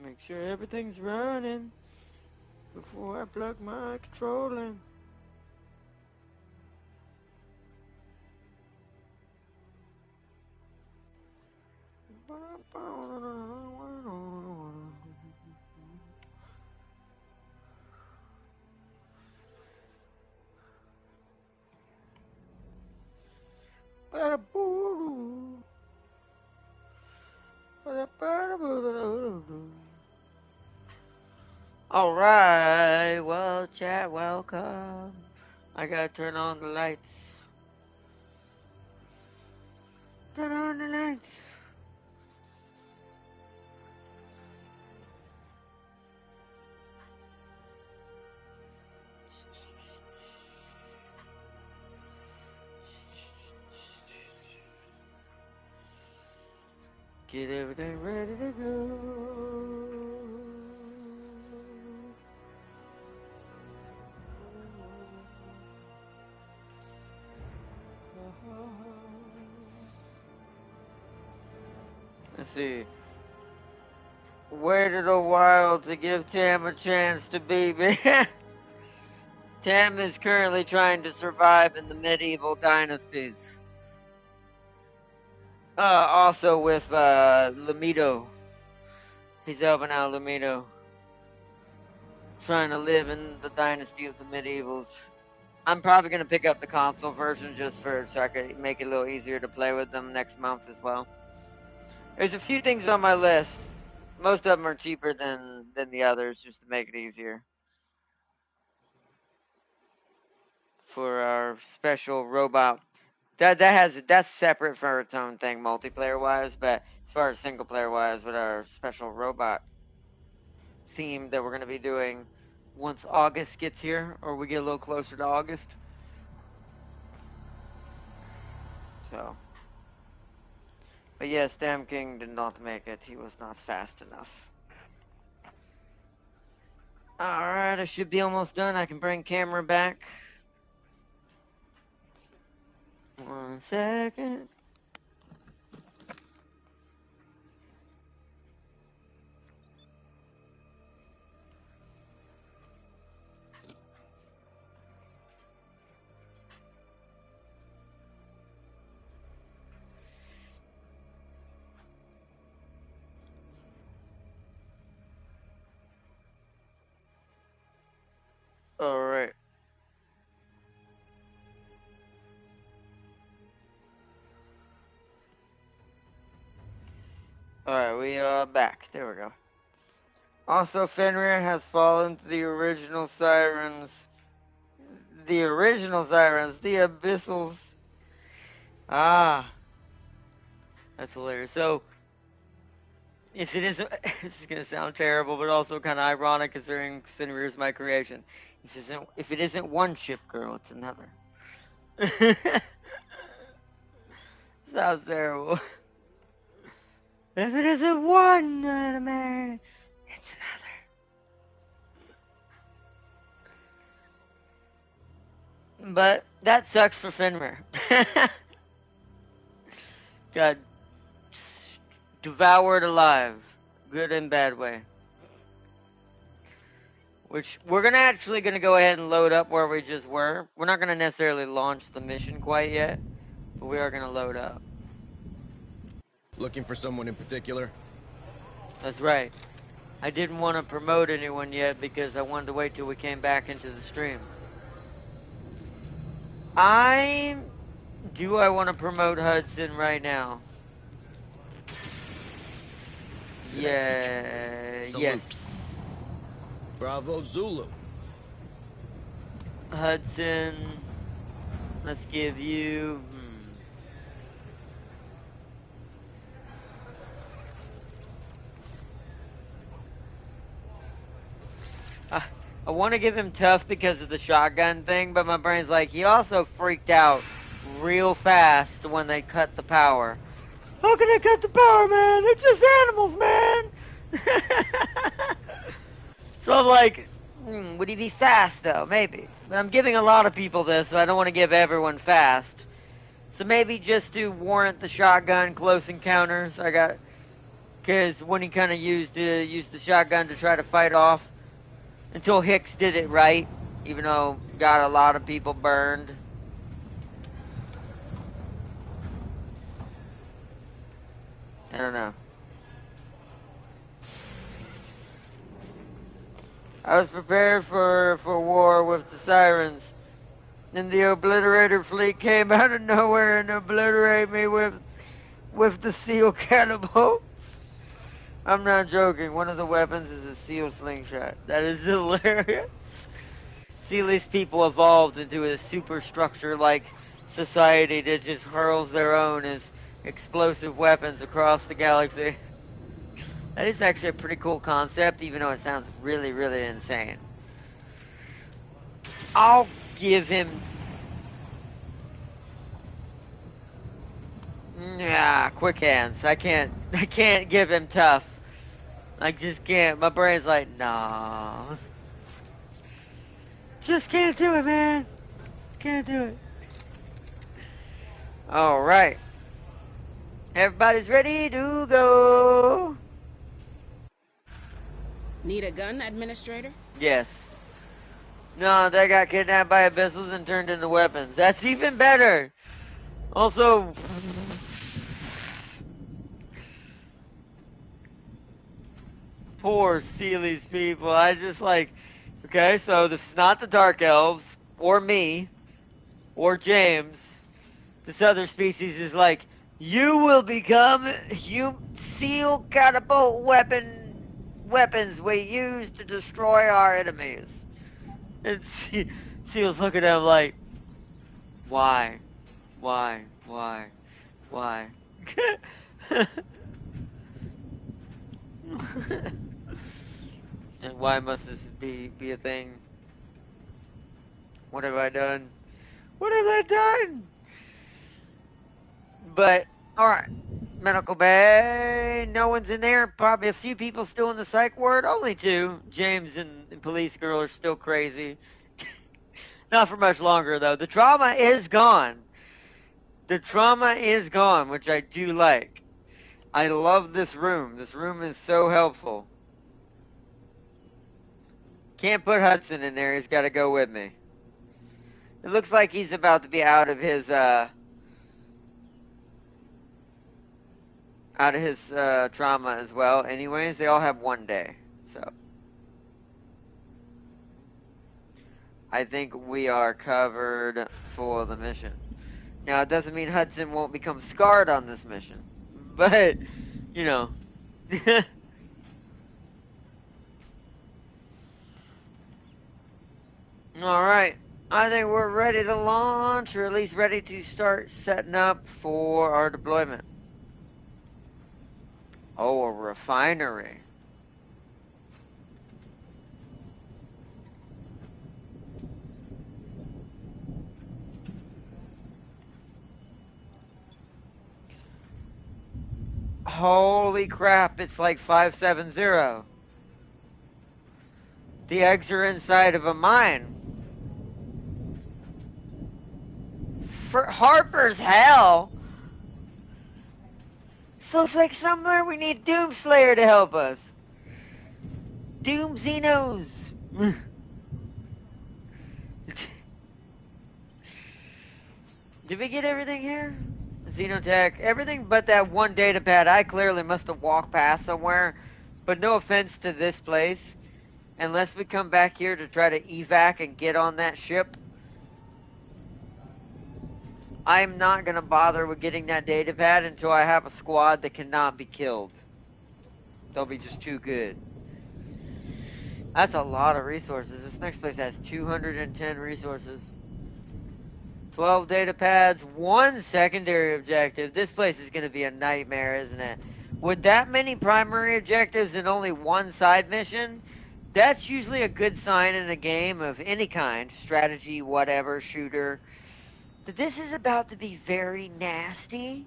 Make sure everything's running before I plug my control in. Alright, well, chat, welcome. I gotta turn on the lights. Turn on the lights. Get everything ready to go. Let's see. Waited a while to give Tam a chance to beat me. Tam is currently trying to survive in the medieval dynasties. Also with Lamido. He's helping out Lamido. Trying to live in the dynasty of the medievals. I'm probably going to pick up the console version just so I could make it a little easier to play with them next month as well. There's a few things on my list. Most of them are cheaper than the others, just to make it easier. For our special robot. That's separate for its own thing, multiplayer wise, but as far as single player wise, with our special robot theme that we're going to be doing once August gets here, or we get a little closer to August. So, but yes, Damn King did not make it. He was not fast enough. Alright, I should be almost done. I can bring camera back. 1 second. Alright. Alright, we are back. There we go. Also, Fenrir has fallen to the original sirens. The original sirens, the abyssals. Ah. That's hilarious. So, if it isn't, this is going to sound terrible, but also kind of ironic considering Fenrir's my creation. If it isn't one ship girl, it's another. Sounds terrible. If it isn't one man, it's another. But that sucks for Fenrir. Got devoured alive, good and bad way. Which we're actually gonna go ahead and load up where we just were. We're not gonna necessarily launch the mission quite yet, but we are gonna load up. Looking for someone in particular? That's right. I didn't want to promote anyone yet because I wanted to wait till we came back into the stream. I want to promote Hudson right now? Yeah. Yes. Bravo Zulu. Hudson. Let's give you. I want to give him tough because of the shotgun thing, but my brain's like, he also freaked out real fast when they cut the power. How can I cut the power, man? They're just animals, man! So I'm like, would he be fast, though? Maybe. But I'm giving a lot of people this, so I don't want to give everyone fast. So maybe just to warrant the shotgun close encounters, I got Because when he kind of used the shotgun to try to fight off, until Hicks did it right, even though got a lot of people burned. I don't know. I was prepared for war with the sirens. Then the obliterator fleet came out of nowhere and obliterated me with the seal catapults. I'm not joking. One of the weapons is a seal slingshot. That is hilarious. See, these people evolved into a superstructure-like society that just hurls their own as explosive weapons across the galaxy. That is actually a pretty cool concept, even though it sounds really, really insane. I'll give him... Yeah, quick hands. I can't give him tough. I just can't. My brain's like, nah. Just can't do it, man. Just can't do it. Alright. Everybody's ready to go. Need a gun, Administrator? Yes. No, they got kidnapped by abyssals and turned into weapons. That's even better. Also... Poor Sealy's people. I just like... Okay, so it's not the Dark Elves, or me, or James. This other species is like, you will become seal catapult weapons we use to destroy our enemies. And Seal's looking at him like, why? Why? Why? Why? And why must this be a thing? What have I done? What have I done? But, alright. Medical bay. No one's in there. Probably a few people still in the psych ward. Only two. James and Police Girl are still crazy. Not for much longer, though. The trauma is gone. The trauma is gone, which I do like. I love this room. This room is so helpful. Can't put Hudson in there. He's got to go with me. It looks like he's about to be out of his trauma as well. Anyways, they all have one day. So I think we are covered for the mission. Now, it doesn't mean Hudson won't become scarred on this mission. But, you know. Alright. I think we're ready to launch, or at least ready to start setting up for our deployment. Oh, a refinery. Holy crap, it's like 570. The eggs are inside of a mine. For Harper's hell. So it's like somewhere we need Doomslayer to help us. Doom Xenos. Did we get everything here? Xenotech, everything but that one data pad. I clearly must have walked past somewhere. But no offense to this place. Unless we come back here to try to evac and get on that ship, I'm not going to bother with getting that data pad until I have a squad that cannot be killed. They'll be just too good. That's a lot of resources. This next place has 210 resources. 12 data pads, 1 secondary objective. This place is going to be a nightmare, isn't it? With that many primary objectives and only 1 side mission, that's usually a good sign in a game of any kind, strategy, whatever, shooter, that this is about to be very nasty.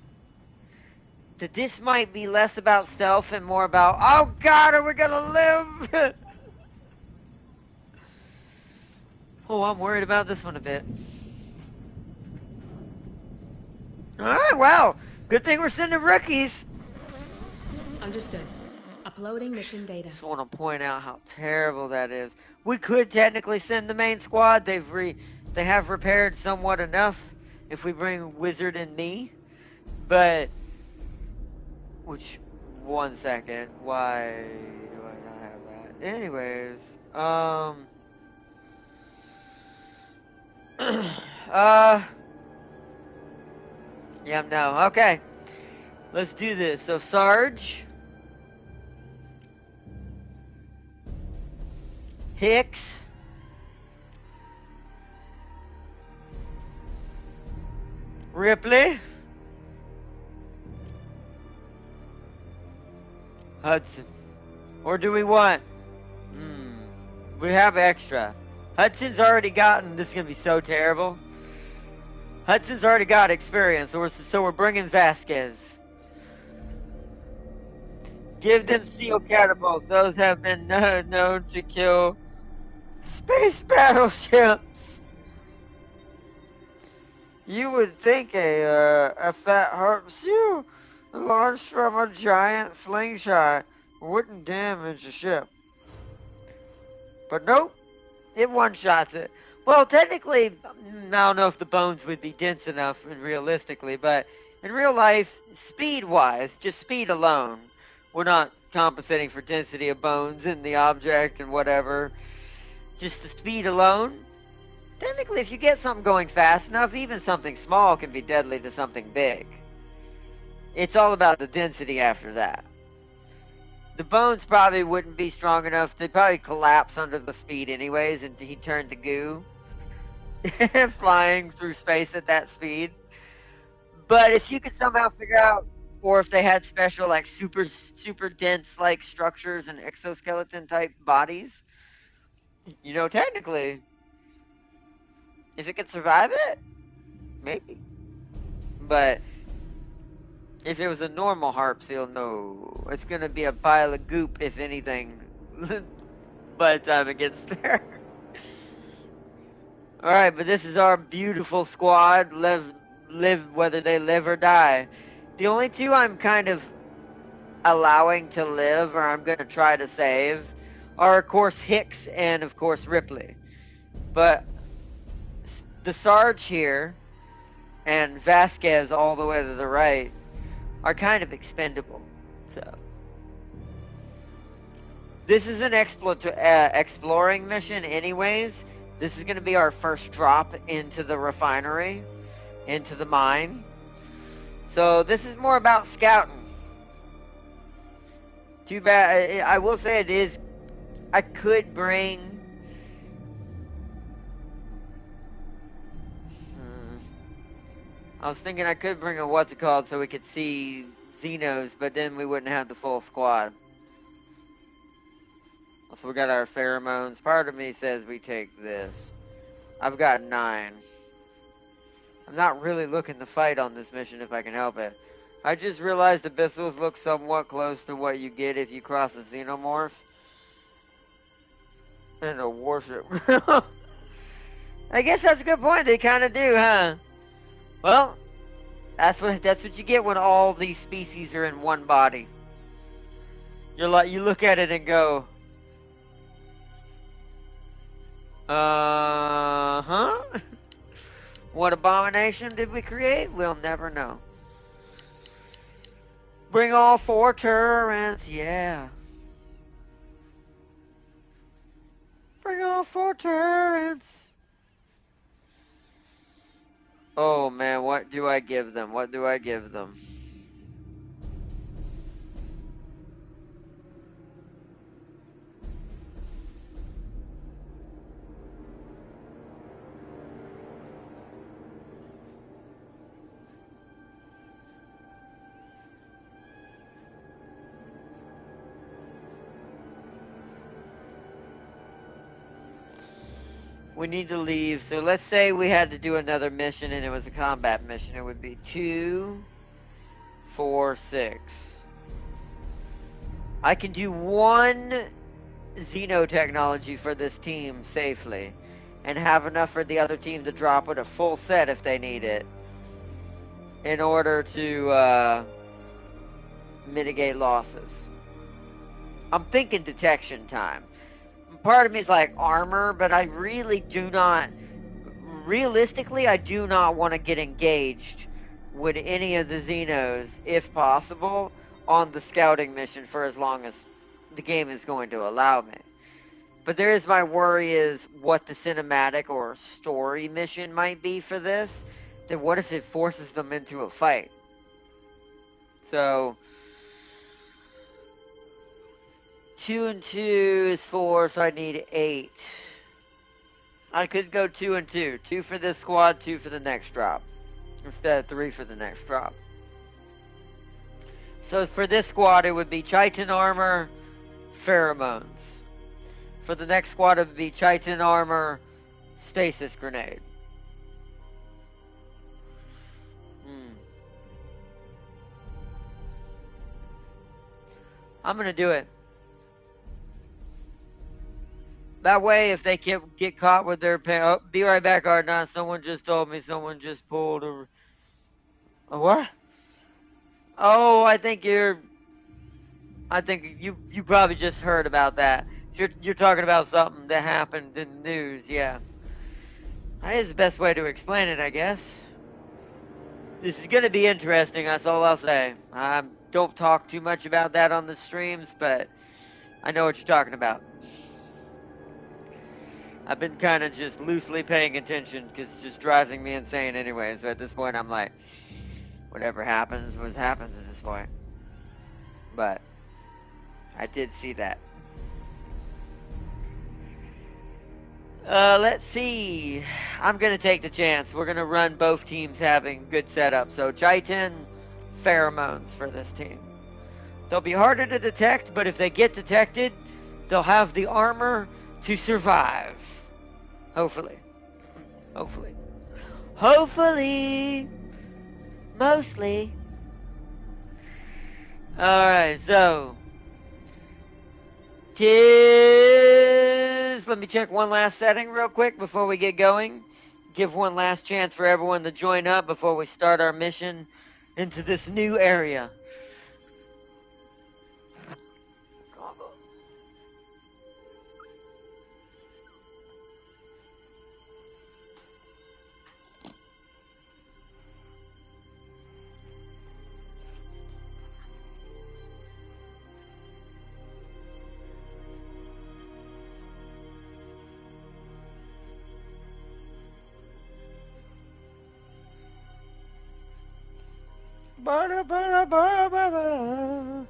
That this might be less about stealth and more about, oh God, are we gonna live? Oh, I'm worried about this one a bit. Alright, wow. Good thing we're sending rookies. Understood. Uploading mission data. Just want to point out how terrible that is. We could technically send the main squad. They have repaired somewhat enough if we bring Wizard and me. But one second. Why do I not have that? Anyways, yeah, no. Okay. Let's do this. So Sarge, Hicks, Ripley, Hudson. Or do we want? We have extra. Hudson's already gotten. This is gonna be so terrible. Hudson's already got experience, so we're bringing Vasquez. Give them seal catapults. Those have been known to kill space battleships. You would think a fat harp seal launched from a giant slingshot wouldn't damage a ship. But nope, it one-shots it. Well, technically, I don't know if the bones would be dense enough realistically, but in real life, speed-wise, just speed alone, we're not compensating for density of bones in the object and whatever. Just the speed alone. Technically, if you get something going fast enough, even something small can be deadly to something big. It's all about the density after that. The bones probably wouldn't be strong enough. They'd probably collapse under the speed anyways, and he'd turn to goo. Flying through space at that speed. But if you could somehow figure out, or if they had special, like, super dense, like, structures and exoskeleton type bodies, you know, technically, if it could survive it, maybe. But if it was a normal harp seal, no. It's gonna be a pile of goop, if anything, by the time it gets there. Alright, but this is our beautiful squad. Live whether they live or die. The only two I'm kind of allowing to live, or I'm gonna try to save, are of course Hicks and of course Ripley. But the Sarge here and Vasquez all the way to the right are kind of expendable. So this is an exploring mission anyways. This is going to be our first drop into the refinery, into the mine. So this is more about scouting. Too bad. I will say it is. I could bring. I was thinking I could bring a what's it called so we could see Xenos, but then we wouldn't have the full squad. So we got our pheromones. Part of me says we take this. I've got 9. I'm not really looking to fight on this mission if I can help it. I just realized abyssals look somewhat close to what you get if you cross a xenomorph and a warship. I guess that's a good point. They kind of do, huh? Well, that's what you get when all these species are in one body. You look at it and go, what abomination did we create? We'll never know. Bring all 4 turrets, yeah. Bring all 4 turrets. Oh man, what do I give them? What do I give them? We need to leave, so let's say we had to do another mission and it was a combat mission. It would be 2, 4, 6. I can do 1 xenotechnology for this team safely and have enough for the other team to drop with a full set if they need it in order to mitigate losses. I'm thinking detection time. Part of me is like armor, but I really do not. Realistically, I do not want to get engaged with any of the Xenos, if possible, on the scouting mission for as long as the game is going to allow me. But there is my worry is what the cinematic or story mission might be for this. Then what if it forces them into a fight? So 2 and 2 is 4, so I need 8. I could go 2 and 2. 2 for this squad, 2 for the next drop. Instead of 3 for the next drop. So for this squad, it would be Chitin armor, pheromones. For the next squad, it would be Chitin armor, stasis grenade. I'm gonna do it. That way, if they get caught with their pants, oh, be right back, Ardon. Someone just told me someone just pulled a what? Oh, I think you probably just heard about that. You're talking about something that happened in the news, yeah. That is the best way to explain it, I guess. This is gonna be interesting. That's all I'll say. I don't talk too much about that on the streams, but I know what you're talking about. I've been kind of just loosely paying attention because it's just driving me insane anyway. So at this point, I'm like, whatever happens, what happens at this point. But I did see that. Let's see. I'm going to take the chance. We're going to run both teams having good setup. So Chitin, pheromones for this team. They'll be harder to detect, but if they get detected, they'll have the armor to survive. Hopefully. Hopefully. Hopefully. Mostly. Alright, so. Let me check one last setting real quick before we get going. Give one last chance for everyone to join up before we start our mission into this new area. Ba-da-ba-da-ba-ba-ba.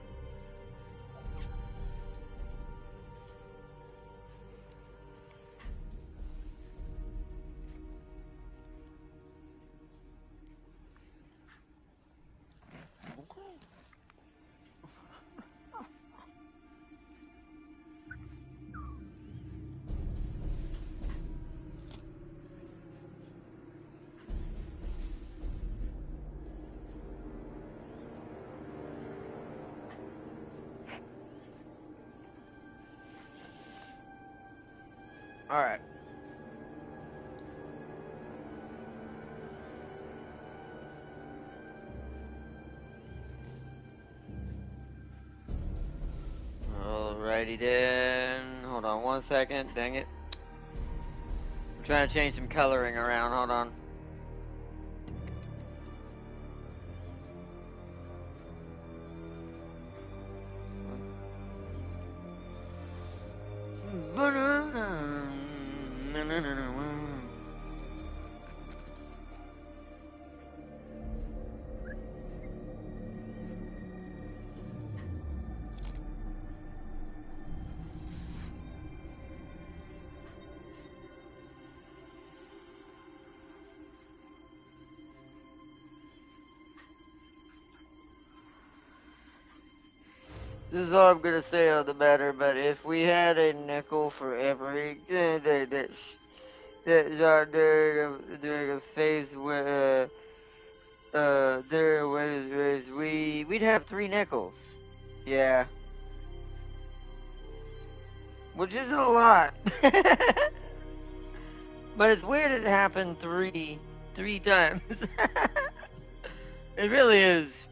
All right. Alrighty then. Hold on one second. Dang it. I'm trying to change some coloring around. Hold on. This is all I'm gonna say on the matter, but if we had a nickel for every that shot during a phase where there was we'd have 3 nickels. Yeah. Which isn't a lot. But it's weird it happened three times. It really is.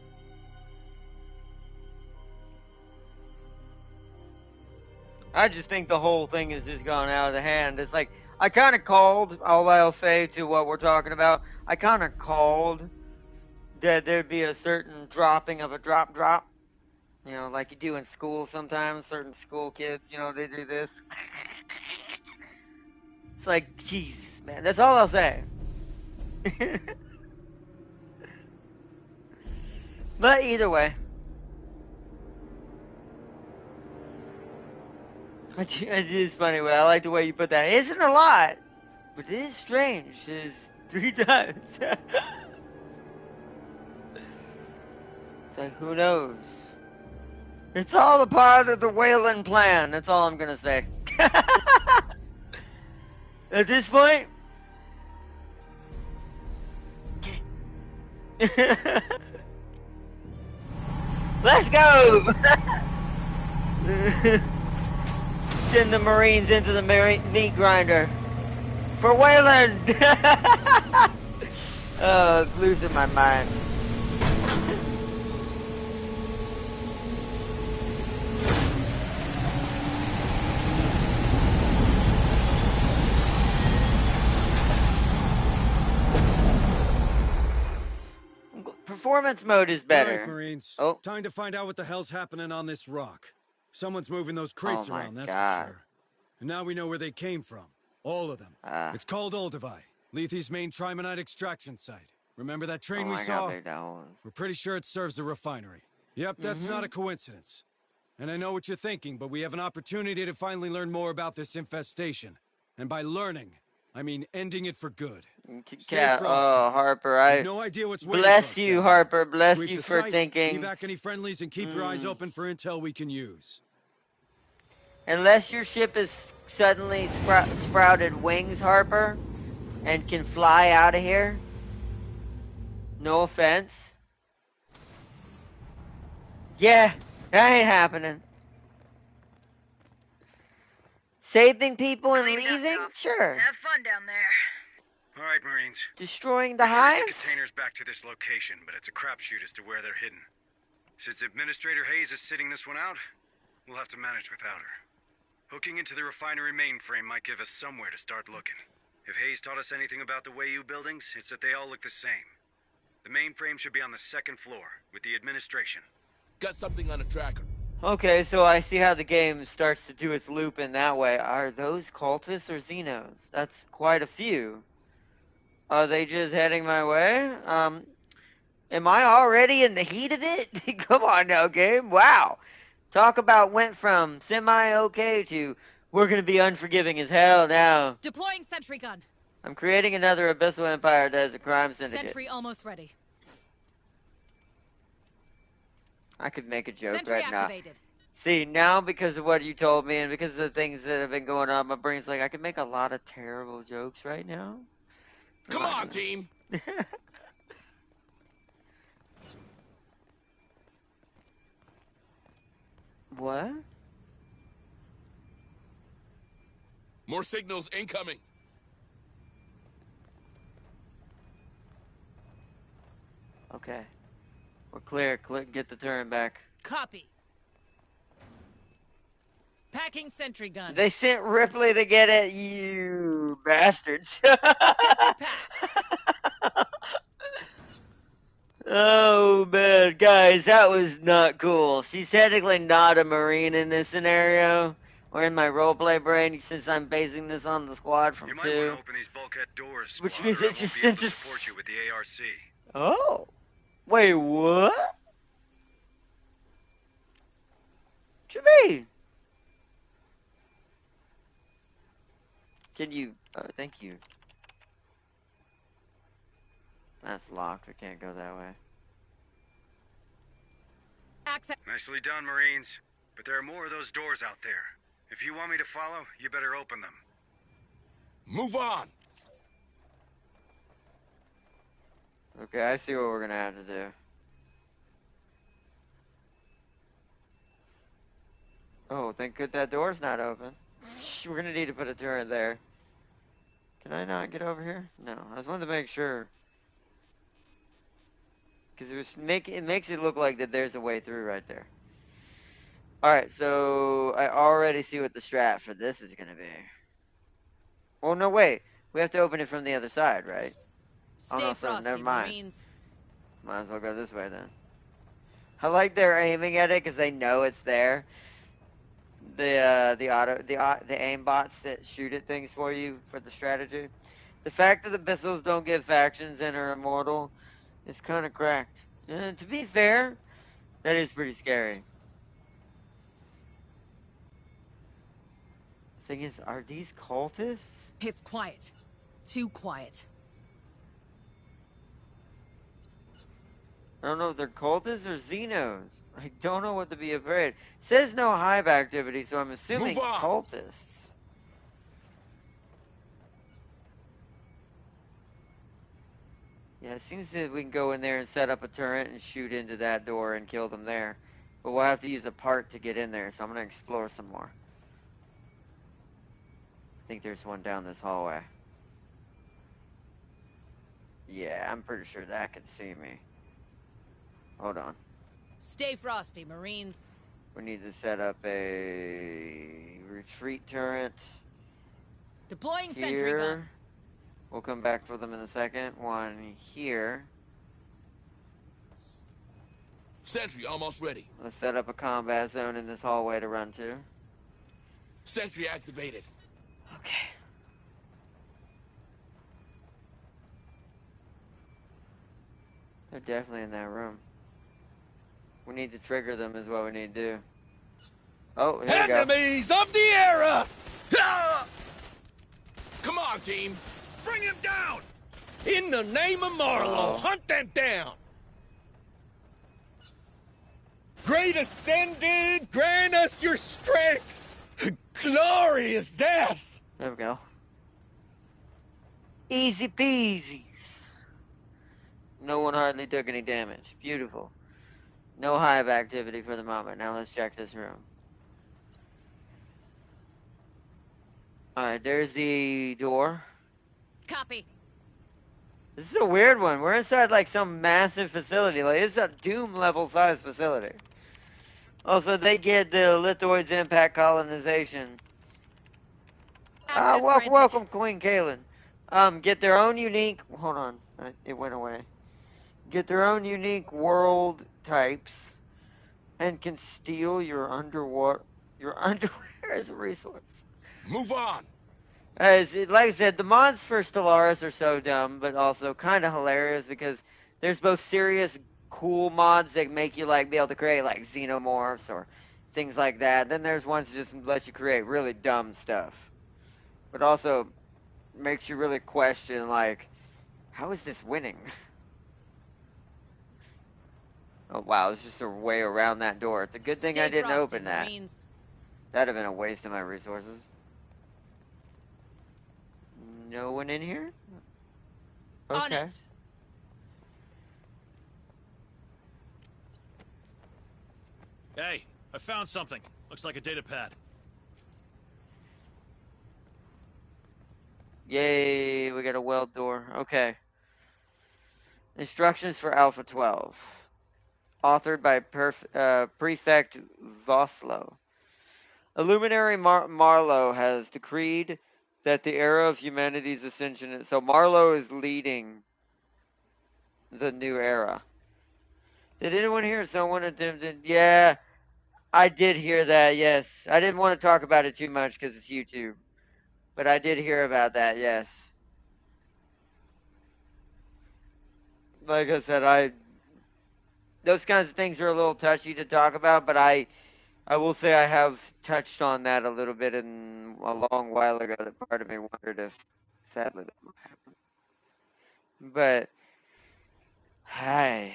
I just think the whole thing has just gone out of the hand. It's like, I kind of called, all I'll say to what we're talking about, I kind of called that there'd be a certain dropping of a drop. You know, like you do in school sometimes, certain school kids, you know, they do this. It's like, Jesus, man. That's all I'll say. But either way. It is funny, but I like the way you put that. It isn't a lot, but it is strange. It's 3 times. It's like, who knows? It's all a part of the Wayland plan. That's all I'm going to say. At this point, let's go! Send the Marines into the meat grinder. For Wayland! Oh, it's losing my mind. Performance mode is better. All right, Marines. Oh. Time to find out what the hell's happening on this rock. Someone's moving those crates Oh my around, that's God. for sure. And now we know where they came from. All of them. It's called Olduvai, Lethe's main trimonite extraction site. Remember that train we saw? We're pretty sure it serves the refinery. Yep, that's not a coincidence. And I know what you're thinking, but we have an opportunity to finally learn more about this infestation. And by learning, I mean ending it for good. Stay frosty. Oh, Harper, You have no idea what's waiting bless for us you, down Harper. there. Bless Sweep you the for site, thinking. evac any friendlies and keep your eyes open for intel we can use. Unless your ship is suddenly sprouted wings, Harper, and can fly out of here. No offense. Yeah, that ain't happening. Saving people and leaving? Sure. Have fun down there. All right, Marines. Destroying the We've hive? traced the containers back to this location, but it's a crapshoot as to where they're hidden. Since Administrator Hayes is sitting this one out, we'll have to manage without her. Hooking into the refinery mainframe might give us somewhere to start looking. If Hayes taught us anything about the Wayu buildings, it's that they all look the same. The mainframe should be on the 2nd floor, with the administration. Got something on a tracker. Okay, so I see how the game starts to do its loop in that way. Are those cultists or Xenos? That's quite a few. Are they just heading my way? Am I already in the heat of it? Come on now, game. Wow. Talk about went from semi-okay to we're going to be unforgiving as hell now. Deploying sentry gun. I'm creating another Abyssal Empire that is a crime syndicate. Sentry almost ready. I could make a joke Sentry right activated. now. See, now because of what you told me and because of the things that have been going on, my brain's like, I could make a lot of terrible jokes right now. Come on, team. What? More signals incoming. Okay. We're clear. Get the turret back. Copy. Packing sentry gun. They sent Ripley to get at you, bastards. Sentry packed. Oh, man. Guys, that was not cool. She's technically not a Marine in this scenario. Or in my roleplay brain, since I'm basing this on the squad from 2. You might want to open these bulkhead doors, which means it just sent us... support you with the ARC. Oh. Wait, what? What you mean? Can you... thank you. That's locked. We can't go that way. Access. Nicely done, Marines. But there are more of those doors out there. If you want me to follow, you better open them. Move on. Okay, I see what we're gonna have to do. Oh, thank good that door's not open. We're gonna need to put a turret there. Can I not get over here? No, I just wanted to make sure. Because it makes it look like that there's a way through right there. Alright, so I already see what the strat for this is gonna be. Oh, no, wait. We have to open it from the other side, right? Oh, Stay no, so never frosty, mind. Marines. Might as well go this way then. I like they're aiming at it because they know it's there. The aim bots that shoot at things for you for the strategy. The fact that the missiles don't get factions and are immortal is kind of cracked. And to be fair, that is pretty scary. Thing is, are these cultists? It's quiet. Too quiet. I don't know if they're cultists or Xenos. I don't know what to be afraid. It says no hive activity, so I'm assuming Move on. cultists. Yeah, it seems that we can go in there and set up a turret and shoot into that door and kill them there. But we'll have to use a part to get in there, so I'm going to explore some more. I think there's one down this hallway. Yeah, I'm pretty sure that can see me. Hold on. Stay frosty, Marines. We need to set up a retreat turret Deploying sentry gun. here. We'll come back for them in a second. One here. Sentry almost ready. Let's set up a combat zone in this hallway to run to. Sentry activated. Okay. They're definitely in that room. We need to trigger them is what we need to do. Oh, here we go. Enemies of the era! Ah! Come on, team. Bring him down! In the name of Marlowe, hunt them down! Great Ascended, grant us your strength! Glorious death! There we go. Easy peasy. No one hardly took any damage. Beautiful. No hive activity for the moment. Now let's check this room. Alright, there's the door. Copy. This is a weird one. We're inside like some massive facility. Like it's a Doom level size facility. Also, they get the Lithoids impact colonization. Access granted. Welcome, Queen Kaelin. Get their own unique. Hold on, it went away. Get their own unique world types, and can steal your underwater underwear as a resource. Move on. Like I said, the mods for Stellaris are so dumb, but also kind of hilarious because there's both serious, cool mods that make you like be able to create like xenomorphs or things like that. Then there's ones that just let you create really dumb stuff, but also makes you really question like, how is this winning? Oh wow, there's just a way around that door. It's a good thing Stay I didn't frosty, open that. Marines. That'd have been a waste of my resources. No one in here? On Okay. it. Hey, I found something. Looks like a data pad. Yay, we got a weld door. Okay. Instructions for Alpha 12. Authored by Prefect Voslo. Illuminary Marlowe has decreed that the era of humanity's ascension. So Marlowe is leading the new era. Did anyone hear someone attempted? Yeah, I did hear that, yes. I didn't want to talk about it too much because it's YouTube. But I did hear about that, yes. Like I said, those kinds of things are a little touchy to talk about, but I will say I have touched on that a little bit in a long while ago that part of me wondered if sadly that might happen. But I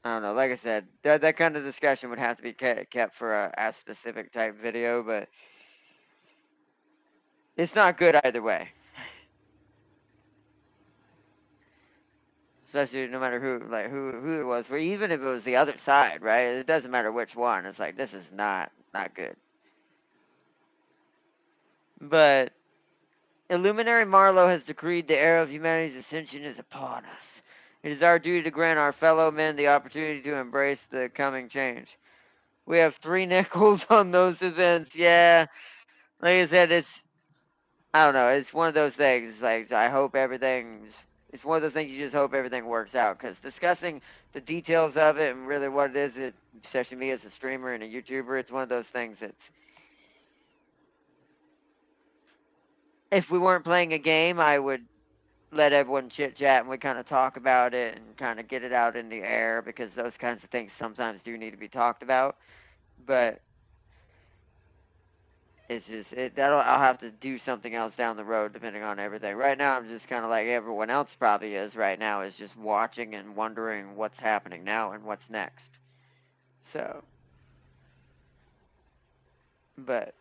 don't know, like I said, that kind of discussion would have to be kept for a specific type video, but it's not good either way. Especially no matter who it was, or even if it was the other side, right? It doesn't matter which one. It's like this is not good. But Illuminary Marlowe has decreed the era of humanity's ascension is upon us. It is our duty to grant our fellow men the opportunity to embrace the coming change. We have 3 nickels on those events. Yeah. Like I said, I don't know. It's one of those things. Like, I hope it's one of those things you just hope everything works out. Because discussing the details of it and really what it is, especially me as a streamer and a YouTuber, it's one of those things that's, if we weren't playing a game, I would let everyone chit chat and we kind of talk about it and kind of get it out in the air because those kinds of things sometimes do need to be talked about. But it's just I'll have to do something else down the road depending on everything. Right now I'm just kind of like everyone else probably is right now, is just watching and wondering what's happening now and what's next. So, but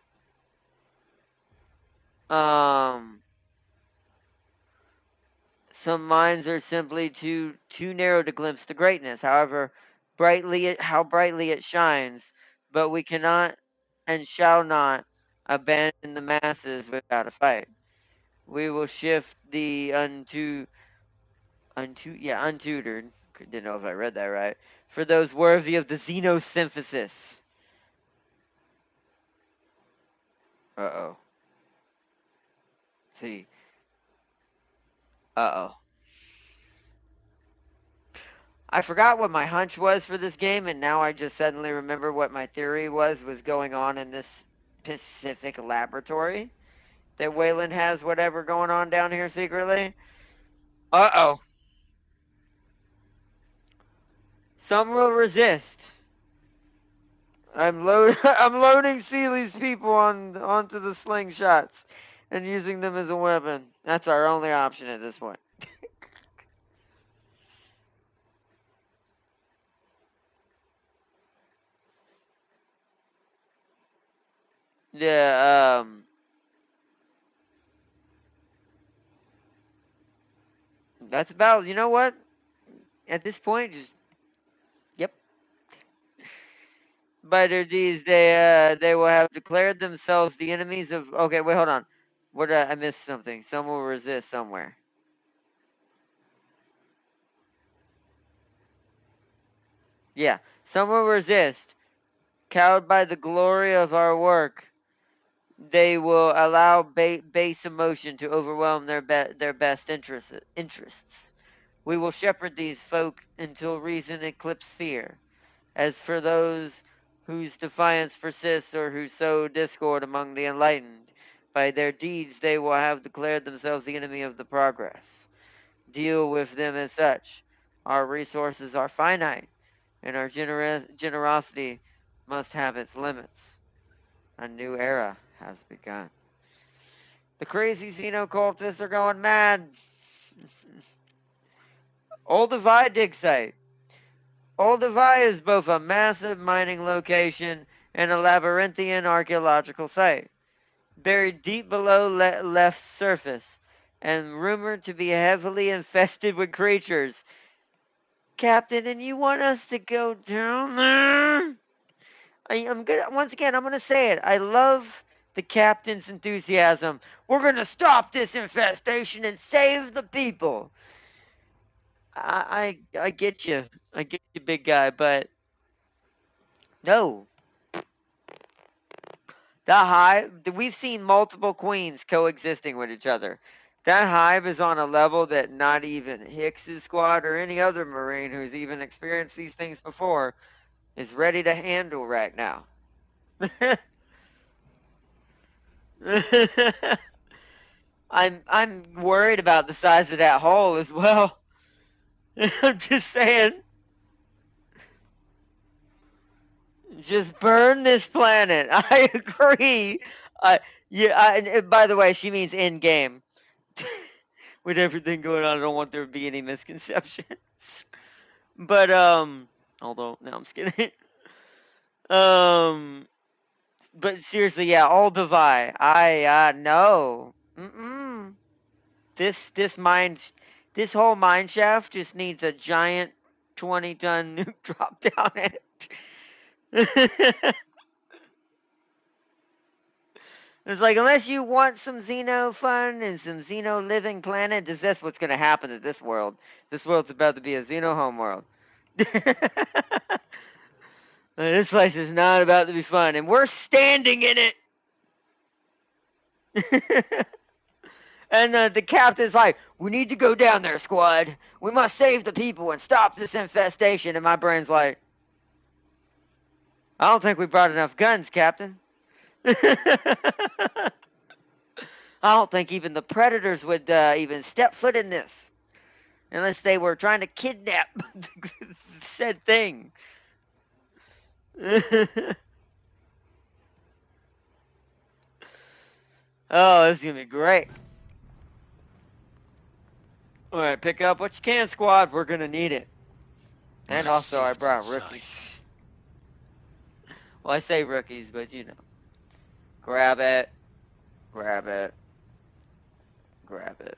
some minds are simply too narrow to glimpse the greatness. However, how brightly it shines, but we cannot and shall not abandon the masses without a fight. We will shift the untutored. Didn't know if I read that right. For those worthy of the xenosynthesis. Uh-oh. See. Uh-oh. I forgot what my hunch was for this game, and now I just suddenly remember what my theory was going on in this Pacific laboratory. That Wayland has whatever going on down here secretly. Uh-oh. Some will resist. I'm loading Seely's people onto the slingshots and using them as a weapon. That's our only option at this point. Yeah, that's about, you know what? At this point, just, yep. By these, they will have declared themselves the enemies of, okay, wait, hold on. I missed something. Some will resist somewhere. Yeah, some will resist. Cowed by the glory of our work, they will allow base emotion to overwhelm their best interests. We will shepherd these folk until reason eclipse fear. As for those whose defiance persists or who sow discord among the enlightened, by their deeds they will have declared themselves the enemy of the progress. Deal with them as such. Our resources are finite, and our generosity must have its limits. A new era has begun. The crazy xenocultists are going mad. Olduvai dig site. Olduvai is both a massive mining location and a labyrinthian archaeological site, buried deep below left's surface, and rumored to be heavily infested with creatures. Captain, and you want us to go down there? I'm gonna once again. I'm gonna say it. I love the captain's enthusiasm. We're gonna stop this infestation and save the people. I get you. I get you, big guy. But no, that hive. We've seen multiple queens coexisting with each other. That hive is on a level that not even Hicks's squad or any other Marine who's even experienced these things before is ready to handle right now. I'm worried about the size of that hole as well. I'm just saying. Just burn this planet. I agree. And by the way, she means in game. With everything going on, I don't want there to be any misconceptions. But although no, I'm just kidding. Um, but seriously, yeah, all Divide. I no. Mm-mm. This mine, this whole mine shaft just needs a giant 20-ton nuke drop down it. It's like, unless you want some Xeno fun and some Xeno living planet, that's what's going to happen to this world. This world's about to be a Xeno home world. This place is not about to be fun, and we're standing in it. And the captain's like, we need to go down there, squad. We must save the people and stop this infestation. And my brain's like, I don't think we brought enough guns, Captain. I don't think even the predators would even step foot in this. Unless they were trying to kidnap said thing. Oh, this is going to be great. Alright, pick up what you can, squad. We're going to need it. And also, I brought rookies. Well, I say rookies, but you know. Grab it. Grab it. Grab it.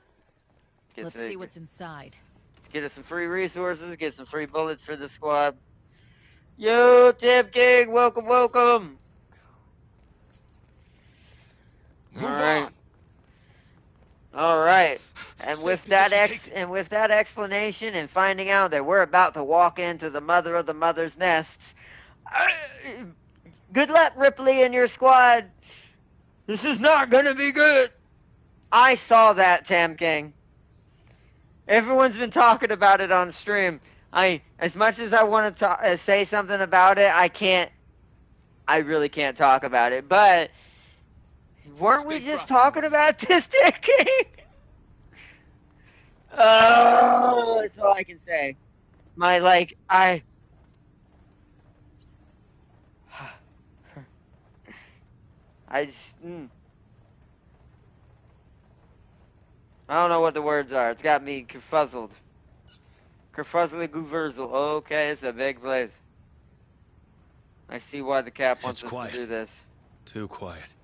Let's see what's inside. Let's get us some free resources, get some free bullets for the squad. Yo, Tip King, welcome, welcome. Alright. Alright. And with that explanation and finding out that we're about to walk into the mother of the mother's nests, good luck, Ripley and your squad. This is not gonna be good. I saw that, Tam King. Everyone's been talking about it on stream. As much as I want to say something about it, I really can't talk about it. But weren't we just talking about this, Tam King? Oh, that's all I can say. I just, I don't know what the words are. It's got me kerfuzzled. Kerfuzzly gooverzel. Okay, it's a big place. I see why the cap wants us to do this. Too quiet.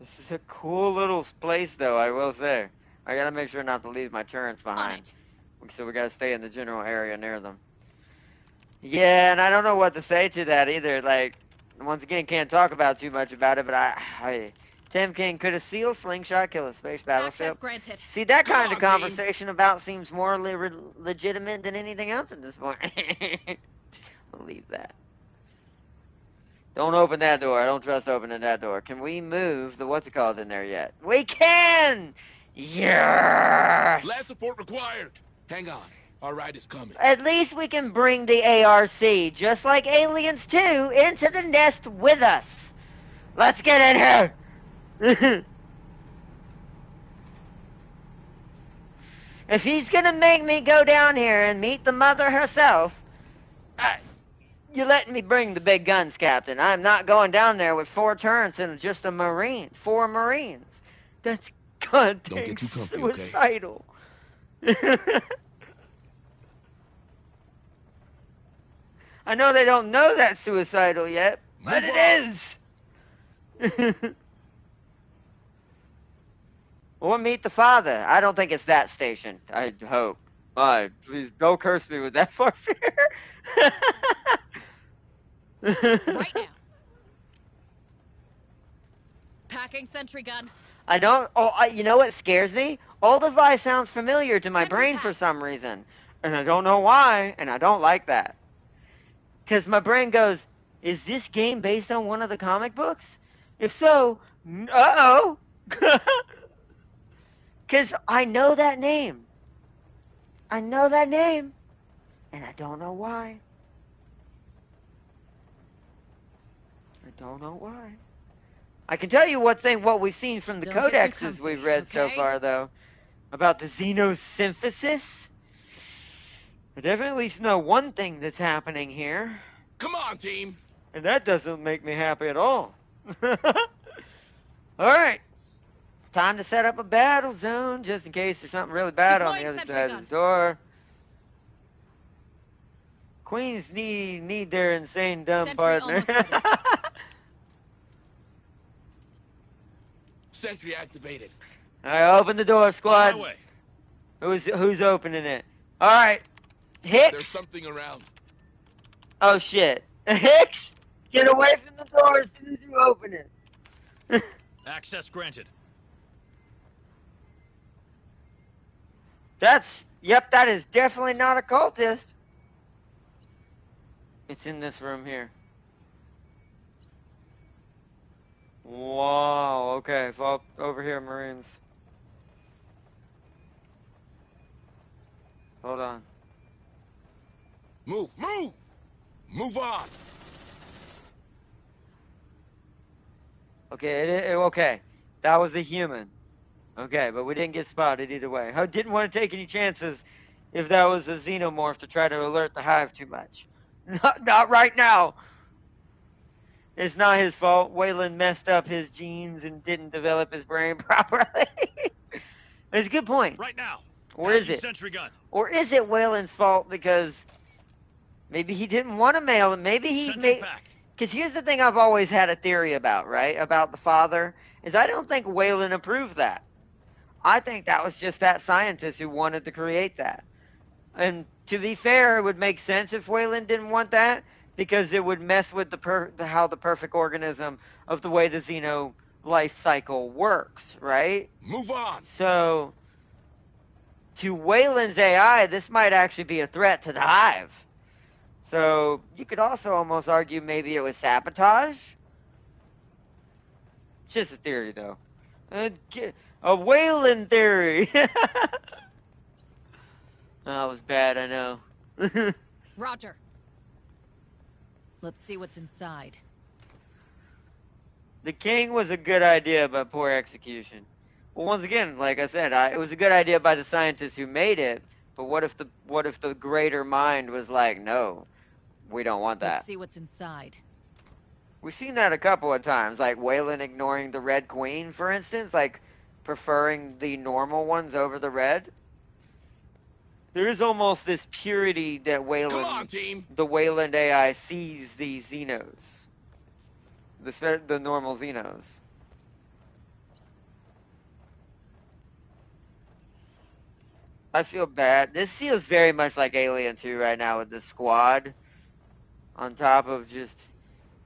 This is a cool little place, though, I will say. I gotta make sure not to leave my turrets behind. So we gotta stay in the general area near them. Yeah, and I don't know what to say to that either. Like, once again, can't talk about too much about it, but Tim King, could a SEAL slingshot kill a space battleship? Access granted. See, that kind of conversation about seems more legitimate than anything else at this point. I'll leave that. Don't open that door. I don't trust opening that door. Can we move the what's it called in there yet? We can! Yes! Last support required. Hang on. Our ride is coming. At least we can bring the ARC, just like Aliens 2, into the nest with us. Let's get in here! If he's gonna make me go down here and meet the mother herself, you're letting me bring the big guns, Captain. I'm not going down there with 4 turrets and just a Marine. 4 Marines. That's goddamn suicidal. Okay? I know they don't know that's suicidal yet, but it is. Or meet the father. I don't think it's that station. I hope. Please don't curse me with that far fear. Right now. Packing sentry gun. I don't. You know what scares me? Oldify sounds familiar to my brain for some reason, and I don't know why. And I don't like that, because my brain goes, "Is this game based on one of the comic books? If so, uh-oh." Because I know that name. I know that name, and I don't know why. I don't know why. I can tell you what we've seen from the codexes we've read so far, though, about the xenosynthesis. I definitely know one thing that's happening here. Come on, team. And that doesn't make me happy at all. Alright. Time to set up a battle zone, just in case there's something really bad on the other side of this door. Queens need their insane dumb partner. Sentry activated. Alright, open the door, squad. Who's opening it? Alright. Hicks? There's something around. Oh shit. Hicks! Get away from the door as soon as you open it. Access granted. That is definitely not a cultist. It's in this room here. Wow, okay, fall over here, Marines. Hold on. Move, move! Move on! Okay, okay. That was a human. Okay, but we didn't get spotted either way. I didn't want to take any chances if that was a xenomorph to try to alert the hive too much. Not right now. It's not his fault. Wayland messed up his genes and didn't develop his brain properly. It's a good point. Right now. Or is it? Sentry gun. Or is it Wayland's fault because maybe he didn't want to mail him? Maybe he made. Because here's the thing I've always had a theory about, right? About the father, is I don't think Wayland approved that. I think that was just that scientist who wanted to create that. And to be fair, it would make sense if Wayland didn't want that, because it would mess with how the perfect organism of the way the Xeno life cycle works, right? Move on! So, to Wayland's AI, this might actually be a threat to the hive. So, you could also almost argue maybe it was sabotage. It's just a theory, though. A Wayland theory! That was bad, I know. Roger. Let's see what's inside. The king was a good idea, but poor execution. Well, once again, like I said, it was a good idea by the scientists who made it, but what if the greater mind was like, no, we don't want that. Let's see what's inside. We've seen that a couple of times, like Wayland ignoring the Red Queen, for instance, like preferring the normal ones over the red. There is almost this purity that the Wayland AI sees these Xenos. The normal Xenos. I feel bad. This feels very much like Alien 2 right now with the squad. On top of just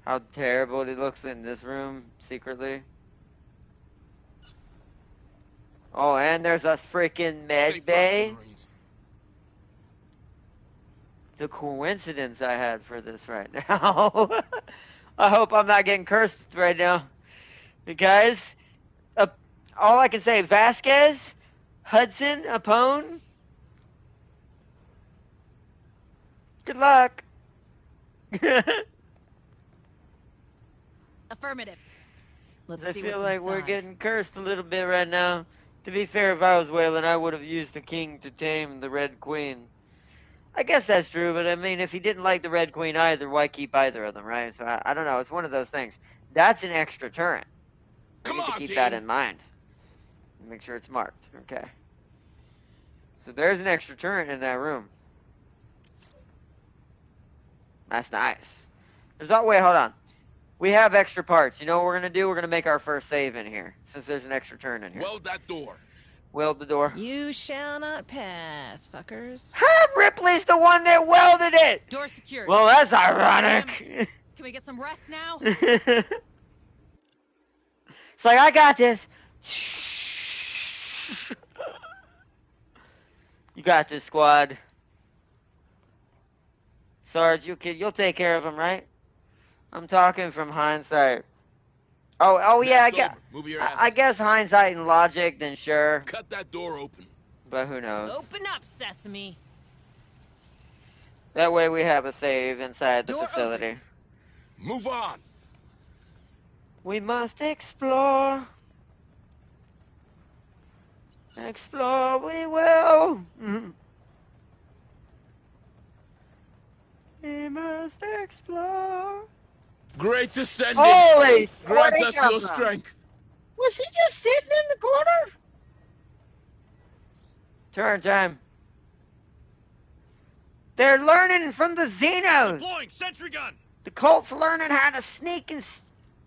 how terrible it looks in this room, secretly. Oh, and there's a freaking med bay. The coincidence I had for this right now. I hope I'm not getting cursed right now. Guys, all I can say, Vasquez, Hudson, Apone, good luck. Affirmative. Let's I see feel what's like inside. we're getting cursed a little bit right now. To be fair, if I was Wayland, I would have used the king to tame the Red Queen. I guess that's true, but I mean, if he didn't like the Red Queen either, why keep either of them, right? So I don't know. It's one of those things. That's an extra turret. We need to keep that in mind. Make sure it's marked. Okay. So there's an extra turret in that room. That's nice. Wait, hold on. We have extra parts. You know what we're going to do? We're going to make our first save in here, since there's an extra turn in here. Weld that door. Weld the door. You shall not pass, fuckers. Ripley's the one that welded it! Door secured. Well, that's ironic. Can we get some rest now? It's like, I got this. You got this, squad. Sarge, you'll take care of him, right? I'm talking from hindsight. Oh yeah, I guess hindsight and logic, then sure. Cut that door open. But who knows? Open up, Sesame. That way we have a save inside the facility. Open. Move on. We must explore. Explore we will. We must explore. Great ascendant. Holy! Grant us your strength. Was he just sitting in the corner? Turn time. They're learning from the Xenos. Deploying sentry gun. The cult's learning how to sneak and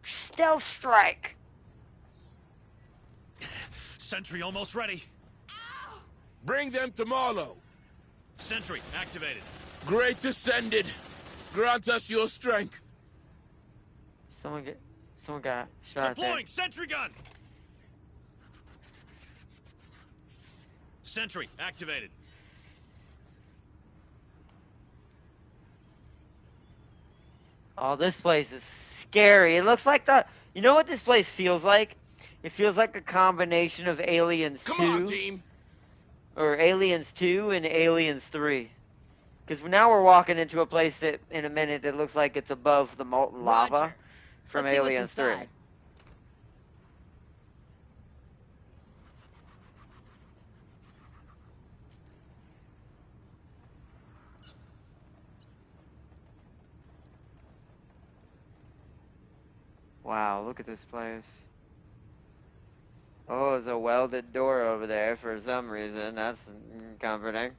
stealth strike. Sentry almost ready. Bring them to Marlow. Sentry activated. Great ascended. Grant us your strength. Someone got shot. Deploying sentry gun. Sentry activated. Oh, this place is scary. It looks like the. You know what this place feels like? It feels like a combination of Aliens Come on, 2 team. or Aliens 2 and Aliens 3. Because now we're walking into a place that, in a minute, that looks like it's above the molten lava Roger. from Let's see what's Aliens 3. inside. Wow, look at this place. Oh, there's a welded door over there for some reason. That's comforting.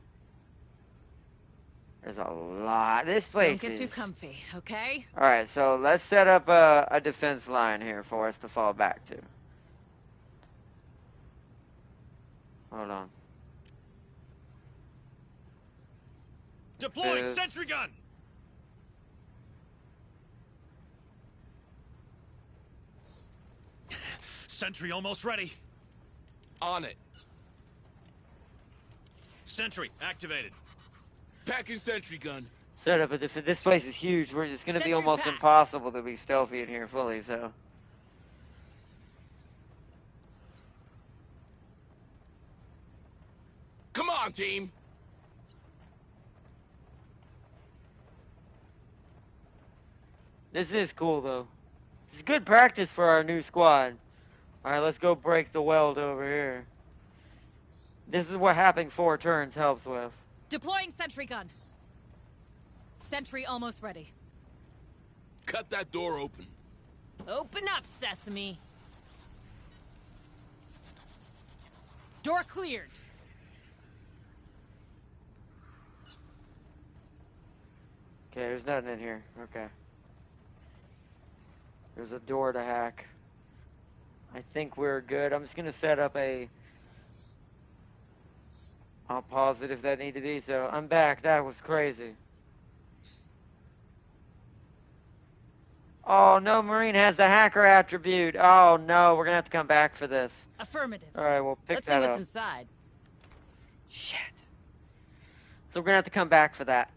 There's a lot. This place Don't get is... too comfy, okay? Alright, so let's set up a defense line here for us to fall back to. Hold on. Deploying sentry gun. Sentry almost ready. On it. Sentry activated. Packing sentry gun. Set up a this place is huge. It's going to be Sentry almost packed. impossible to be stealthy in here fully, so... Come on, team. This is cool, though. This is good practice for our new squad. Alright, let's go break the weld over here. This is what having 4 turns helps with. Deploying sentry gun. Sentry almost ready. Cut that door open. Open up, Sesame. Door cleared. Okay, there's nothing in here. Okay. There's a door to hack. I think we're good. I'm just going to set up a... I'll pause it if that need to be. So, I'm back. That was crazy. Oh, no, Marine has the hacker attribute. Oh, no, we're going to have to come back for this. Affirmative. Alright, we'll pick Let's that see what's up. inside. Shit. So, we're going to have to come back for that.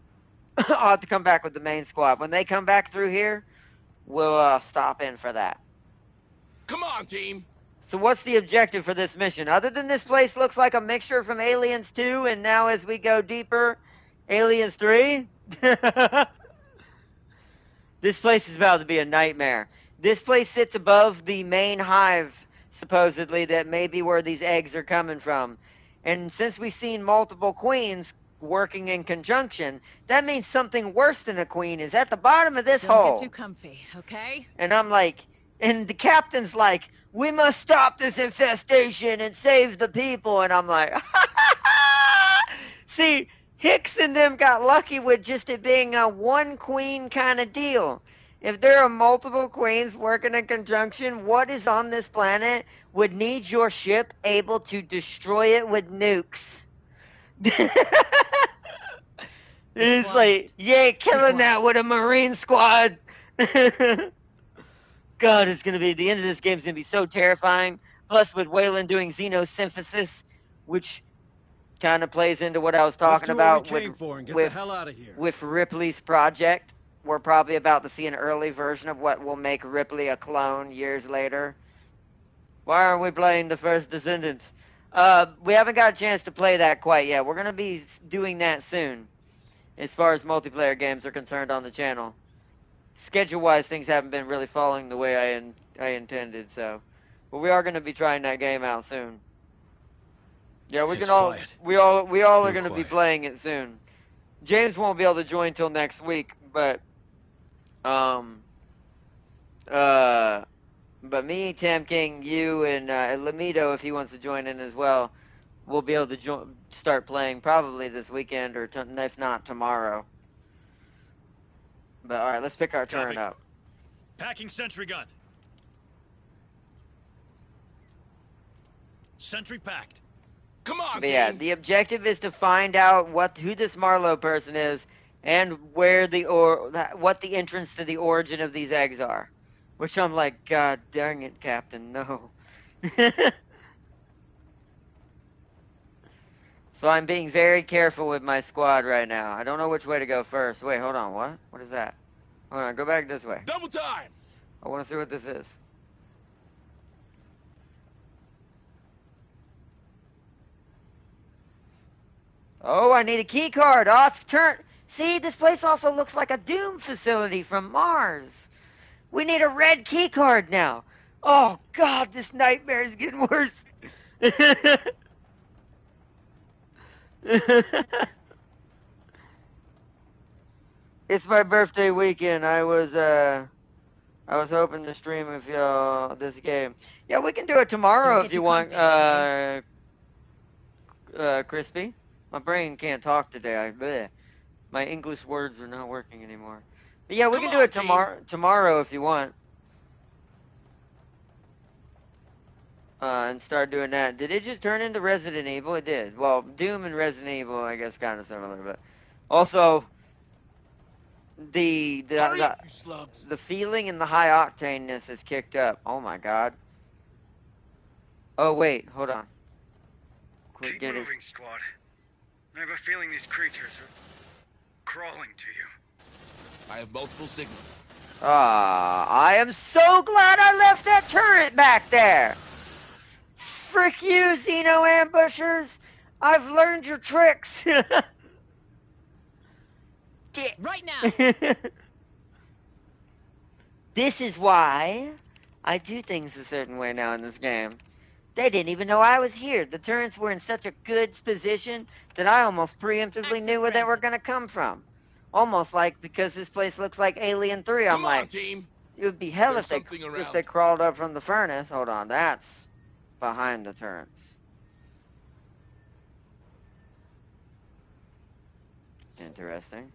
I'll have to come back with the main squad. When they come back through here, we'll stop in for that. Come on, team. So what's the objective for this mission? Other than this place looks like a mixture from Aliens 2 and now as we go deeper, Aliens 3? This place is about to be a nightmare. This place sits above the main hive, supposedly, that may be where these eggs are coming from. And since we've seen multiple queens working in conjunction, that means something worse than a queen is at the bottom of this hole. Don't get too comfy, okay? And I'm like, and the captain's like, we must stop this infestation and save the people. And I'm like, see, Hicks and them got lucky with just it being a one queen kind of deal. If there are multiple queens working in conjunction, what is on this planet would need your ship able to destroy it with nukes? It's like, yeah, killing that with a Marine squad. God, it's going to be, the end of this game is going to be so terrifying. Plus, with Waylon doing xenosynthesis, which kind of plays into what I was talking about with Ripley's project. We're probably about to see an early version of what will make Ripley a clone years later. Why aren't we playing the first Descendant? We haven't got a chance to play that quite yet. We're going to be doing that soon, as far as multiplayer games are concerned on the channel. Schedule-wise, things haven't been really falling the way I intended, so. But we are going to be trying that game out soon. Yeah, we all are going to be playing it soon. James won't be able to join till next week, but me, Tam King, you, and Lamido, if he wants to join in as well, we'll be able to start playing probably this weekend or if not tomorrow. But all right, let's pick our turn up. Packing sentry gun. Sentry packed. Come on, but yeah, the objective is to find out who this Marlowe person is and where what the entrance to the origin of these eggs are. Which I'm like, God dang it, Captain, no. So I'm being very careful with my squad right now. I don't know which way to go first. Wait, hold on, what? What is that? Hold on, go back this way. Double time! I want to see what this is. Oh, I need a key card. Oh, it's turn. See, this place also looks like a Doom facility from Mars. We need a red key card now. Oh, God, this nightmare is getting worse. It's my birthday weekend. I was hoping to stream with y'all this game. Yeah, we can do it tomorrow Don't if get you too want, comfy, Crispy. My brain can't talk today. Bleh. My English words are not working anymore. But yeah, we Come can do on, it team. tomorrow if you want. And start doing that. Did it just turn into Resident Evil? It did. Well, Doom and Resident Evil, I guess, kind of similar, but also Hurry up, you slugs. the feeling and the high octaneness is kicked up. Oh my God. Oh wait, hold on. Quit Keep getting. moving, squad. I have a feeling these creatures are crawling to you. I have multiple signals. I am so glad I left that turret back there. Frick you, Xeno ambushers. I've learned your tricks. Right now. This is why I do things a certain way now in this game. They didn't even know I was here. The turrets were in such a good position that I almost preemptively knew where they were going to come from. Almost like because this place looks like Alien 3, I'm Come on, like, team. it would be hell There's if something if around. they crawled up from the furnace. Hold on, that's behind the turrets. Interesting.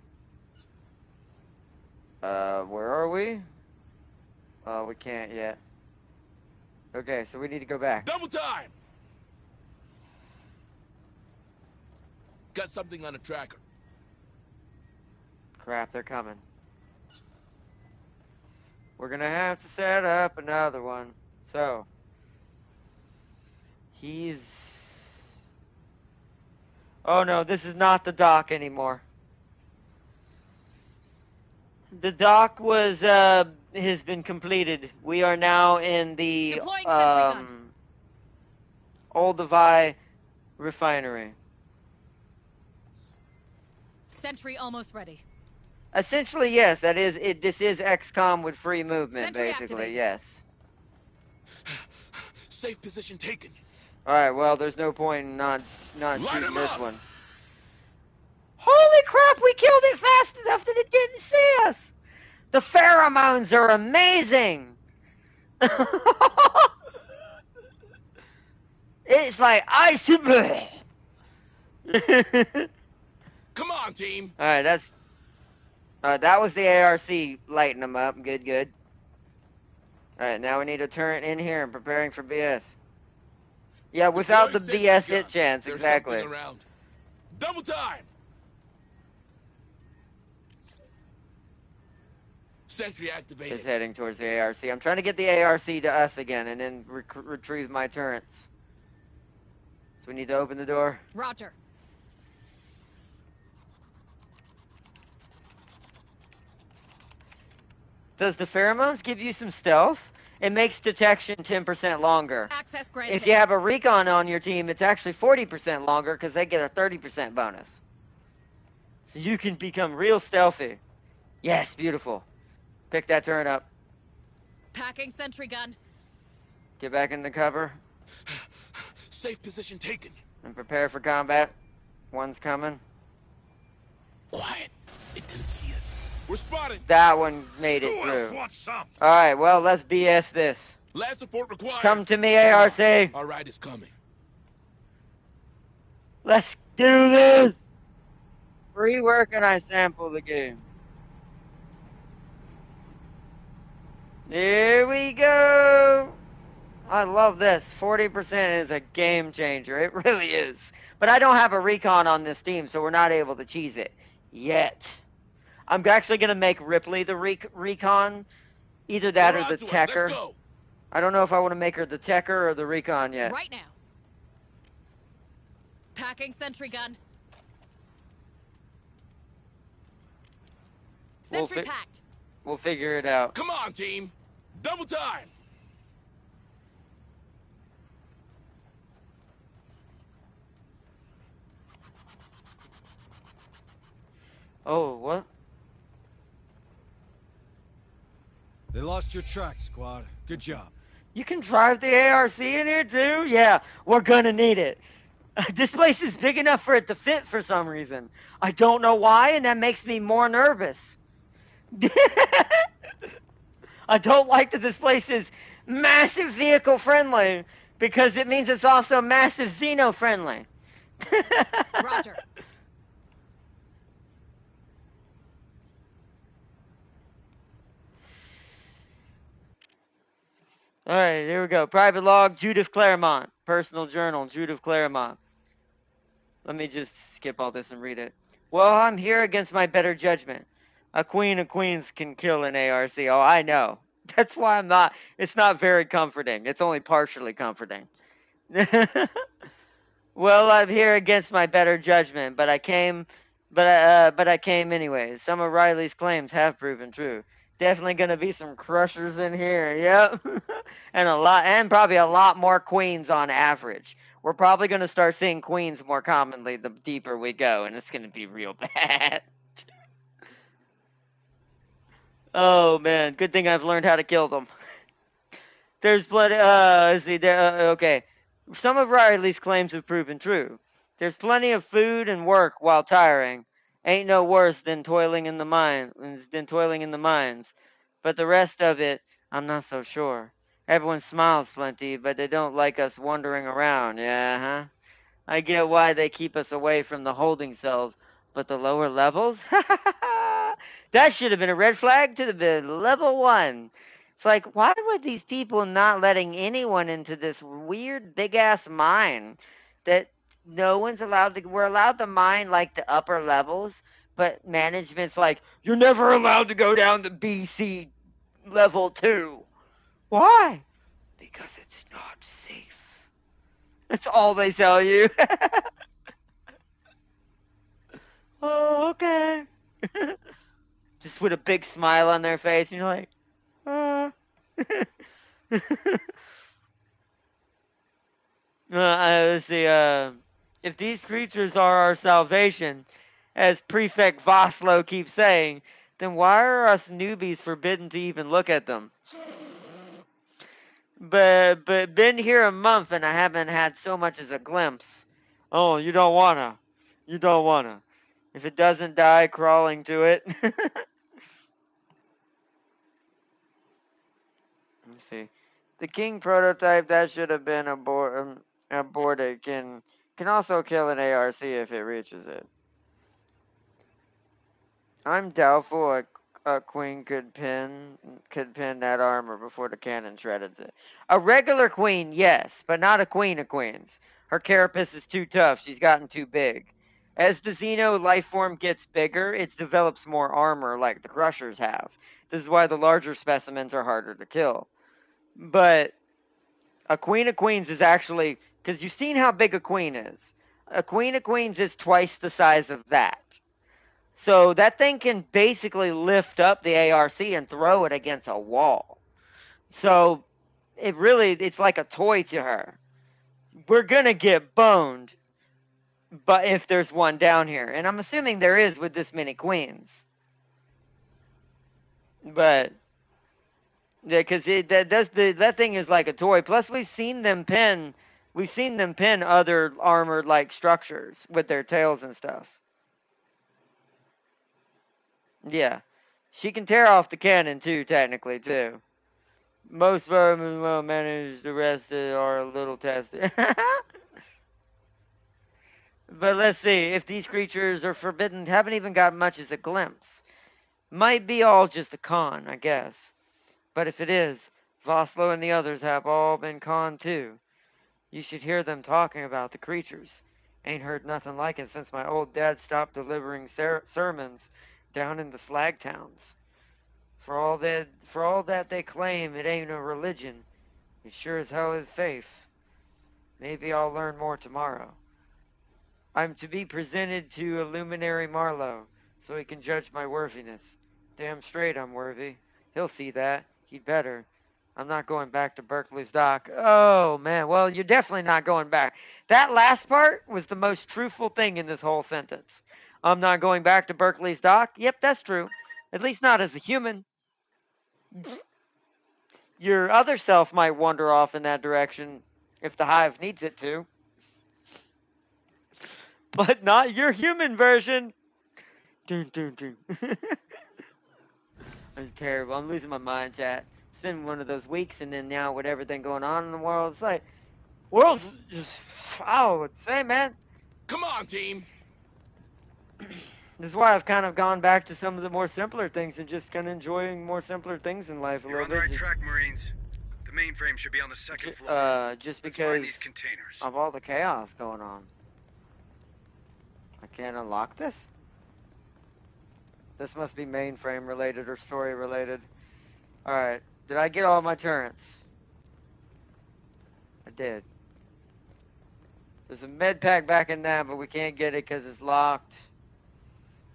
Where are we? Oh, we can't yet. Okay, so we need to go back. Double time! Got something on a tracker. Crap, they're coming. We're gonna have to set up another one. So, oh no, this is not the dock anymore. The dock has been completed. We are now in the Deploying sentry gun. Olduvai refinery. Sentry almost ready. Essentially, yes. That is it. This is XCOM with free movement, Sentry basically. activated. Yes. Safe position taken. All right. Well, there's no point in not shooting this up. one. Holy crap! We killed it fast enough that it didn't see us. The pheromones are amazing. It's like ice. Come on, team. All right, that was the ARC lighting them up. Good, good. All right, now we need a turret in here and preparing for BS. Yeah, without the Deploying BS sentry hit gun. chance, There's exactly. something around. Double time. Sentry activated. It's heading towards the ARC. I'm trying to get the ARC to us again and then retrieve my turrets. So we need to open the door. Roger. Does the pheromones give you some stealth? It makes detection 10% longer. Access granted. If you have a recon on your team, it's actually 40% longer because they get a 30% bonus. So you can become real stealthy. Yes, beautiful. Pick that turret up. Packing sentry gun. Get back in the cover. Safe position taken. And prepare for combat. One's coming. Quiet. It didn't see us. We're spotted. That one made it Who else through. wants some? Alright, well, let's BS this. Last support required. Come to me, ARC. Our ride is coming. Let's do this! Free work and I sample the game. Here we go! I love this. 40% is a game changer. It really is. But I don't have a recon on this team, so we're not able to cheese it. Yet. I'm actually going to make Ripley the recon. Either that They're or the onto us. Techer. Let's go. I don't know if I want to make her the Techer or the recon yet. Right now. Packing sentry gun. Sentry packed. We'll figure it out. Come on, team. Double time. Oh, what? They lost your track, squad. Good job. You can drive the ARC in here too? Yeah, we're gonna need it. This place is big enough for it to fit for some reason. I don't know why, and that makes me more nervous. I don't like that this place is massive vehicle friendly because it means it's also massive Xeno friendly. Roger. All right, here we go. Private log, Judith Claremont. Personal journal, Judith Claremont. Let me just skip all this and read it. Well, I'm here against my better judgment. A queen of queens can kill an ARC. Oh, I know. That's why I'm not. It's not very comforting. It's only partially comforting. Well, I'm here against my better judgment, but I came anyways. Some of Riley's claims have proven true. Definitely gonna be some crushers in here, yep. and probably a lot more queens on average. We're probably gonna start seeing queens more commonly the deeper we go, and it's gonna be real bad. Oh man, good thing I've learned how to kill them. There's plenty. Let's see. Okay. Some of Riley's claims have proven true. There's plenty of food and work while tiring. Ain't no worse than toiling in the mines. But the rest of it, I'm not so sure. Everyone smiles plenty, but they don't like us wandering around. Yeah, huh? I get why they keep us away from the holding cells, but the lower levels? That should have been a red flag to the level 1. It's like, why were these people not letting anyone into this weird big ass mine that no one's allowed to? We're allowed to mine like the upper levels, but management's like, you're never allowed to go down to BC level 2. Why? Because it's not safe. That's all they tell you. Oh, okay. Just with a big smile on their face, and you're like, let's see. If these creatures are our salvation, as Prefect Voslo keeps saying, then why are us newbies forbidden to even look at them? But been here a month and I haven't had so much as a glimpse. Oh, you don't wanna. You don't wanna. If it doesn't die crawling to it. Let's see. The King prototype that should have been aborted can also kill an ARC if it reaches it. I'm doubtful a queen could pin that armor before the cannon shreds it. A regular queen, yes, but not a queen of queens. Her carapace is too tough. She's gotten too big. As the Xeno life form gets bigger, it develops more armor like the Crushers have. This is why the larger specimens are harder to kill. But a queen of queens is actually, because you've seen how big a queen is. A queen of queens is twice the size of that. So that thing can basically lift up the ARC and throw it against a wall. So it's like a toy to her. We're going to get boned, but if there's one down here. And I'm assuming there is with this many queens. But yeah, because that thing is like a toy. Plus, we've seen them pin other armored like structures with their tails and stuff. Yeah, she can tear off the cannon too, technically too. Most vermin well managed. The rest are a little tested. But let's see if these creatures are forbidden. Haven't even got much as a glimpse. Might be all just a con, I guess. But if it is, Voslo and the others have all been conned too. You should hear them talking about the creatures. Ain't heard nothing like it since my old dad stopped delivering sermons down in the slag towns. For all that they claim it ain't a religion, it sure as hell is faith. Maybe I'll learn more tomorrow. I'm to be presented to a luminary Marlowe, so he can judge my worthiness. Damn straight I'm worthy. He'll see that. He'd better. I'm not going back to Berkeley's dock. Oh, man. Well, you're definitely not going back. That last part was the most truthful thing in this whole sentence. I'm not going back to Berkeley's dock. Yep, that's true. At least not as a human. Your other self might wander off in that direction if the hive needs it to. But not your human version. Dun, dun, dun. That's terrible. I'm losing my mind, chat. It's been one of those weeks, and then now with everything going on in the world, it's like, world's just, I would say, man. Come on, team. This is why I've kind of gone back to some of the more simpler things and just kind of enjoying more simpler things in life a You're little on the bit. right Just, track, Marines. The mainframe should be on the second floor. just Let's find because these containers. of all the chaos going on. I can't unlock this? This must be mainframe related or story related. Alright. Did I get all my turrets? I did. There's a med pack back in that, but we can't get it because it's locked.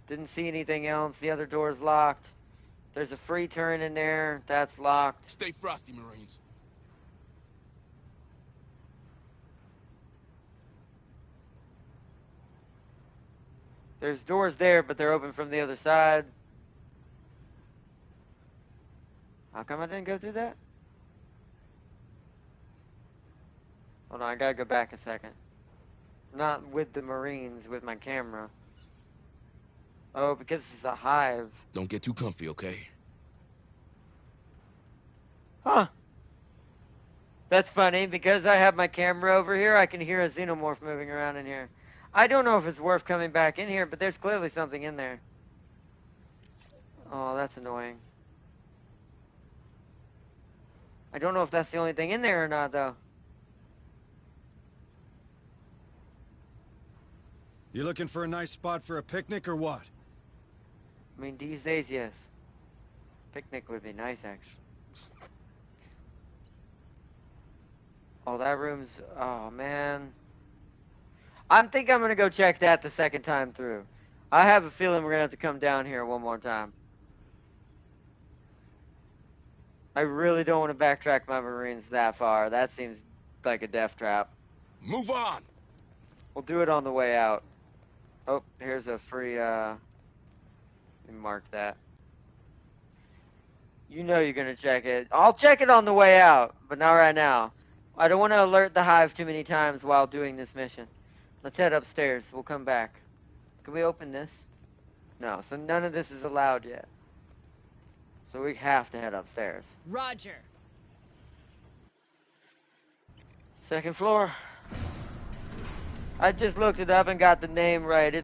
Didn't see anything else. The other door's locked. There's a free turret in there. That's locked. Stay frosty, Marines. There's doors there, but they're open from the other side. How come I didn't go through that? Hold on, I gotta go back a second. Not with the Marines, with my camera. Oh, because it's a hive. Don't get too comfy, okay? Huh. That's funny, because I have my camera over here, I can hear a xenomorph moving around in here. I don't know if it's worth coming back in here, but there's clearly something in there. Oh, that's annoying. I don't know if that's the only thing in there or not, though. You looking for a nice spot for a picnic or what? I mean, these days, yes. Picnic would be nice, actually. Oh, that room's... Oh, man. I think I'm going to go check that the second time through. I have a feeling we're going to have to come down here one more time. I really don't want to backtrack my Marines that far. That seems like a death trap. Move on. We'll do it on the way out. Oh, here's a free, let me mark that. You know you're going to check it. I'll check it on the way out, but not right now. I don't want to alert the hive too many times while doing this mission. Let's head upstairs. We'll come back. Can we open this? No, so none of this is allowed yet. So we have to head upstairs. Roger. Second floor. I just looked it up and got the name right.